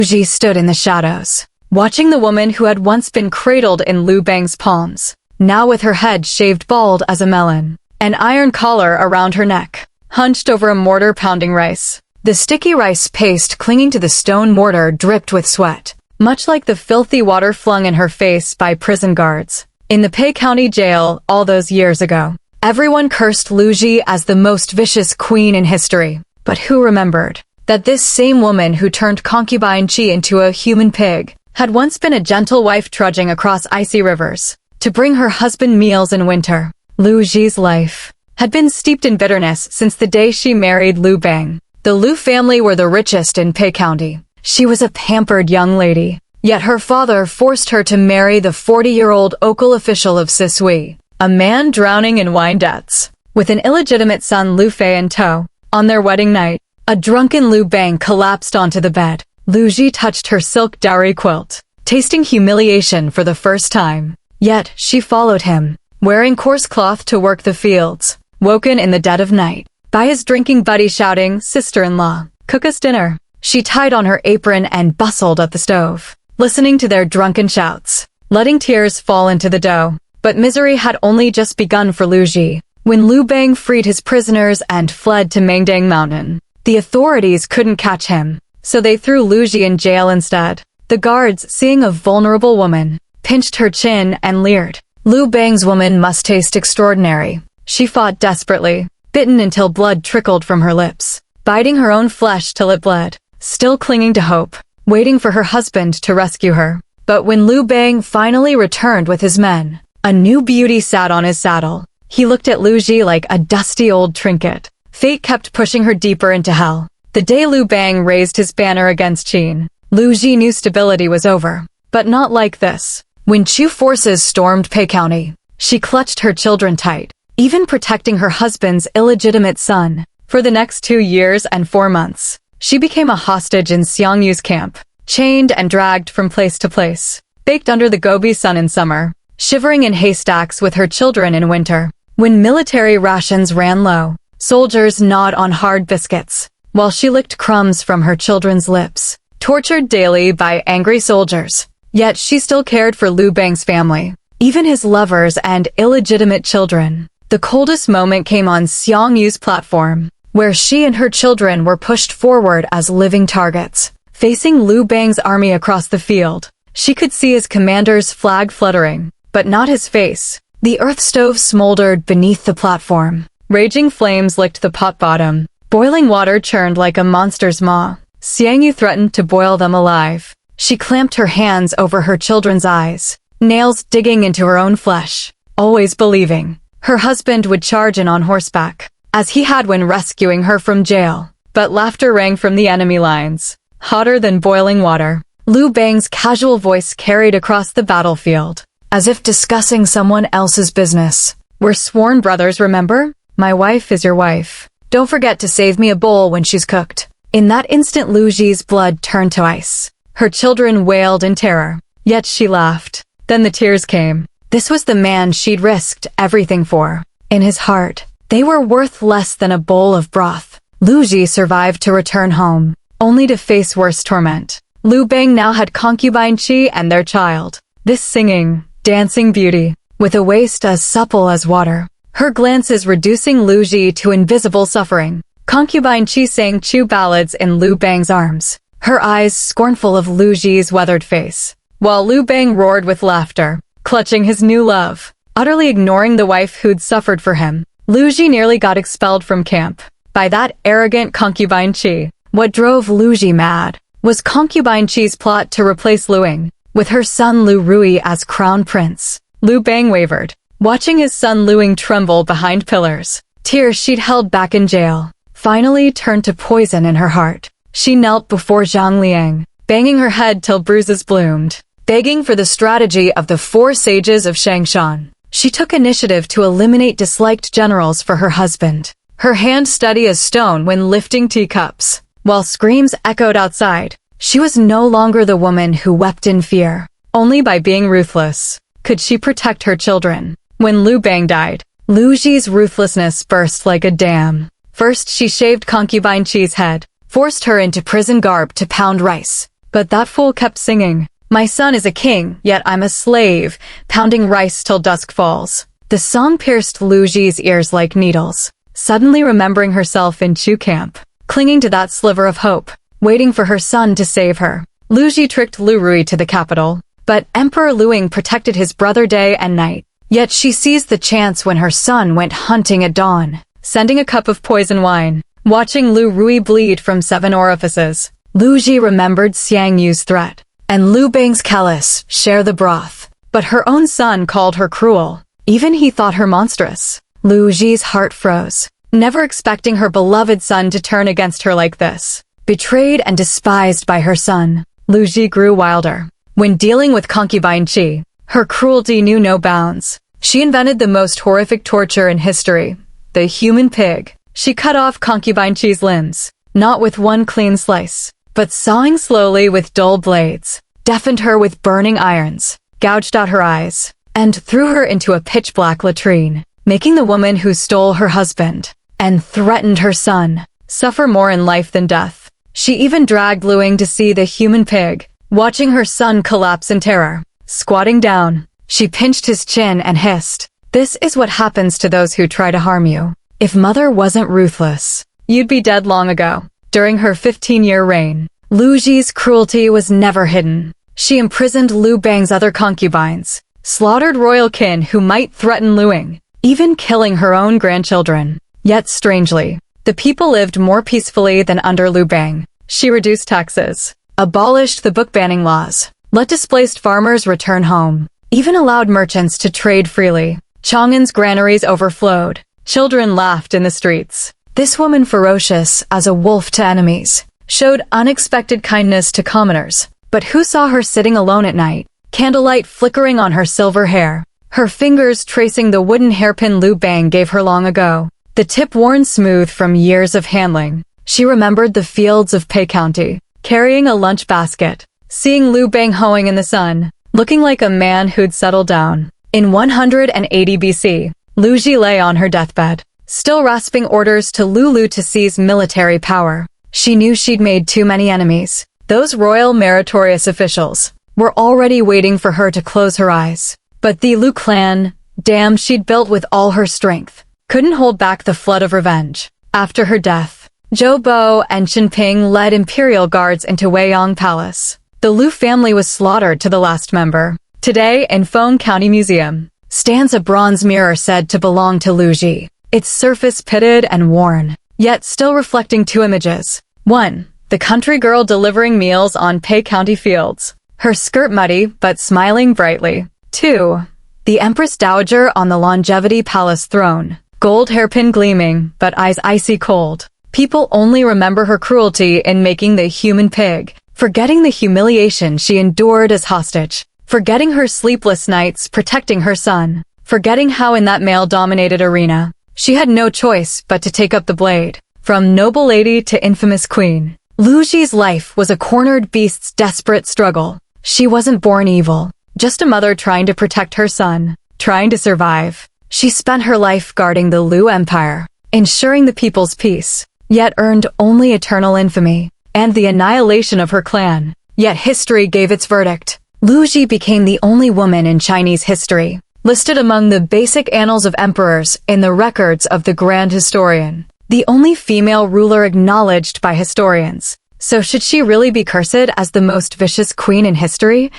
Ji stood in the shadows, watching the woman who had once been cradled in Liu Bang's palms, now with her head shaved bald as a melon, an iron collar around her neck, hunched over a mortar pounding rice. The sticky rice paste clinging to the stone mortar dripped with sweat, much like the filthy water flung in her face by prison guards. In the Pei County jail all those years ago, everyone cursed Liu Ji as the most vicious queen in history. But who remembered that this same woman who turned concubine Qi into a human pig had once been a gentle wife trudging across icy rivers to bring her husband meals in winter? Liu Ji's life had been steeped in bitterness since the day she married Liu Bang. The Liu family were the richest in Pei County. She was a pampered young lady, yet her father forced her to marry the 40-year-old local official of Sisui, a man drowning in wine debts. With an illegitimate son Liu Fei in tow, on their wedding night, a drunken Liu Bang collapsed onto the bed. Liu Ji touched her silk dowry quilt, tasting humiliation for the first time. Yet, she followed him, wearing coarse cloth to work the fields, woken in the dead of night by his drinking buddy shouting, "Sister-in-law, cook us dinner." She tied on her apron and bustled at the stove, listening to their drunken shouts, letting tears fall into the dough. But misery had only just begun for Liu Ji. When Liu Bang freed his prisoners and fled to Mangdang Mountain, the authorities couldn't catch him, so they threw Liu Ji in jail instead. The guards, seeing a vulnerable woman, pinched her chin and leered. Liu Bang's woman must taste extraordinary. She fought desperately, bitten until blood trickled from her lips, biting her own flesh till it bled, still clinging to hope, waiting for her husband to rescue her. But when Liu Bang finally returned with his men, a new beauty sat on his saddle. He looked at Liu Ji like a dusty old trinket. Fate kept pushing her deeper into hell. The day Liu Bang raised his banner against Qin, Liu Ji knew stability was over. But not like this. When Chu forces stormed Pei County, she clutched her children tight, even protecting her husband's illegitimate son. For the next 2 years and 4 months, she became a hostage in Xiang Yu's camp, chained and dragged from place to place, baked under the Gobi sun in summer, shivering in haystacks with her children in winter. When military rations ran low, soldiers gnawed on hard biscuits, while she licked crumbs from her children's lips, tortured daily by angry soldiers. Yet she still cared for Liu Bang's family, even his lovers and illegitimate children. The coldest moment came on Xiang Yu's platform, where she and her children were pushed forward as living targets. Facing Liu Bang's army across the field, she could see his commander's flag fluttering, but not his face. The earth stove smoldered beneath the platform. Raging flames licked the pot bottom. Boiling water churned like a monster's maw. Xiang Yu threatened to boil them alive. She clamped her hands over her children's eyes, nails digging into her own flesh, always believing her husband would charge in on horseback, as he had when rescuing her from jail. But laughter rang from the enemy lines, hotter than boiling water. Liu Bang's casual voice carried across the battlefield, as if discussing someone else's business. "We're sworn brothers, remember? My wife is your wife. Don't forget to save me a bowl when she's cooked." In that instant Liu Ji's blood turned to ice. Her children wailed in terror, yet she laughed. Then the tears came. This was the man she'd risked everything for. In his heart, they were worth less than a bowl of broth. Liu Ji survived to return home, only to face worse torment. Liu Bang now had concubine Qi and their child. This singing, dancing beauty, with a waist as supple as water, her glances reducing Liu Ji to invisible suffering. Concubine Qi sang Chu ballads in Liu Bang's arms, her eyes scornful of Liu Ji's weathered face, while Liu Bang roared with laughter, clutching his new love, utterly ignoring the wife who'd suffered for him. Liu Ji nearly got expelled from camp by that arrogant concubine Qi. What drove Liu Ji mad was concubine Qi's plot to replace Liu Ying, with her son Liu Ruyi as crown prince. Liu Bang wavered, watching his son Liu Ying tremble behind pillars. Tears she'd held back in jail finally turned to poison in her heart. She knelt before Zhang Liang, banging her head till bruises bloomed, begging for the strategy of the 4 sages of Shangshan. She took initiative to eliminate disliked generals for her husband, her hand steady as stone when lifting teacups. While screams echoed outside, she was no longer the woman who wept in fear. Only by being ruthless could she protect her children. When Liu Bang died, Liu Ji's ruthlessness burst like a dam. First she shaved concubine Qi's head, forced her into prison garb to pound rice, But that fool kept singing, "My son is a king, yet I'm a slave, pounding rice till dusk falls." The song pierced Liu Yi's ears like needles. Suddenly remembering herself in Chu camp, clinging to that sliver of hope, waiting for her son to save her, Liu Yi tricked Liu Ruyi to the capital. But Emperor Liu Ying protected his brother day and night. Yet she seized the chance when her son went hunting at dawn, sending a cup of poison wine. Watching Liu Ruyi bleed from 7 orifices, Liu Yi remembered Xiang Yu's threat, and Liu Bang's callous, "Share the broth." But her own son called her cruel. Even he thought her monstrous. Liu Yi's heart froze, never expecting her beloved son to turn against her like this. Betrayed and despised by her son, Liu Yi grew wilder. When dealing with concubine Qi, her cruelty knew no bounds. She invented the most horrific torture in history, the human pig. She cut off concubine Qi's limbs, not with one clean slice, but sawing slowly with dull blades, deafened her with burning irons, gouged out her eyes, and threw her into a pitch-black latrine, making the woman who stole her husband and threatened her son suffer more in life than death. She even dragged Liu Ying to see the human pig, watching her son collapse in terror. Squatting down, she pinched his chin and hissed, "This is what happens to those who try to harm you. If mother wasn't ruthless, you'd be dead long ago." During her 15-year reign, Liu Yi's cruelty was never hidden. She imprisoned Liu Bang's other concubines, slaughtered royal kin who might threaten Liu Ying, even killing her own grandchildren. Yet strangely, the people lived more peacefully than under Liu Bang. She reduced taxes, abolished the book-banning laws, let displaced farmers return home, even allowed merchants to trade freely. Chang'an's granaries overflowed. Children laughed in the streets. This woman, ferocious as a wolf to enemies, showed unexpected kindness to commoners. But who saw her sitting alone at night, candlelight flickering on her silver hair, her fingers tracing the wooden hairpin Liu Bang gave her long ago, the tip worn smooth from years of handling? She remembered the fields of Pei County, carrying a lunch basket, seeing Liu Bang hoeing in the sun, looking like a man who'd settled down. In 180 BC, Liu Yi lay on her deathbed, still rasping orders to Liu to seize military power. She knew she'd made too many enemies. Those royal meritorious officials were already waiting for her to close her eyes. But the Liu clan, dam she'd built with all her strength, couldn't hold back the flood of revenge. After her death, Zhou Bo and Qinping led imperial guards into Weiyang Palace. The Liu family was slaughtered to the last member. Today, in Pei County Museum, stands a bronze mirror said to belong to Liu Yi, its surface pitted and worn, yet still reflecting 2 images. 1. The country girl delivering meals on Pei County fields, her skirt muddy but smiling brightly. 2. The Empress Dowager on the Longevity Palace throne, gold hairpin gleaming but eyes icy cold. People only remember her cruelty in making the human pig, forgetting the humiliation she endured as hostage, forgetting her sleepless nights protecting her son, forgetting how in that male-dominated arena, she had no choice but to take up the blade. From noble lady to infamous queen, Liu Yi's life was a cornered beast's desperate struggle. She wasn't born evil, just a mother trying to protect her son, trying to survive. She spent her life guarding the Liu Empire, ensuring the people's peace, yet earned only eternal infamy and the annihilation of her clan. Yet history gave its verdict. Liu Yi became the only woman in Chinese history, listed among the basic annals of emperors in the records of the Grand Historian, the only female ruler acknowledged by historians. So should she really be cursed as the most vicious queen in history?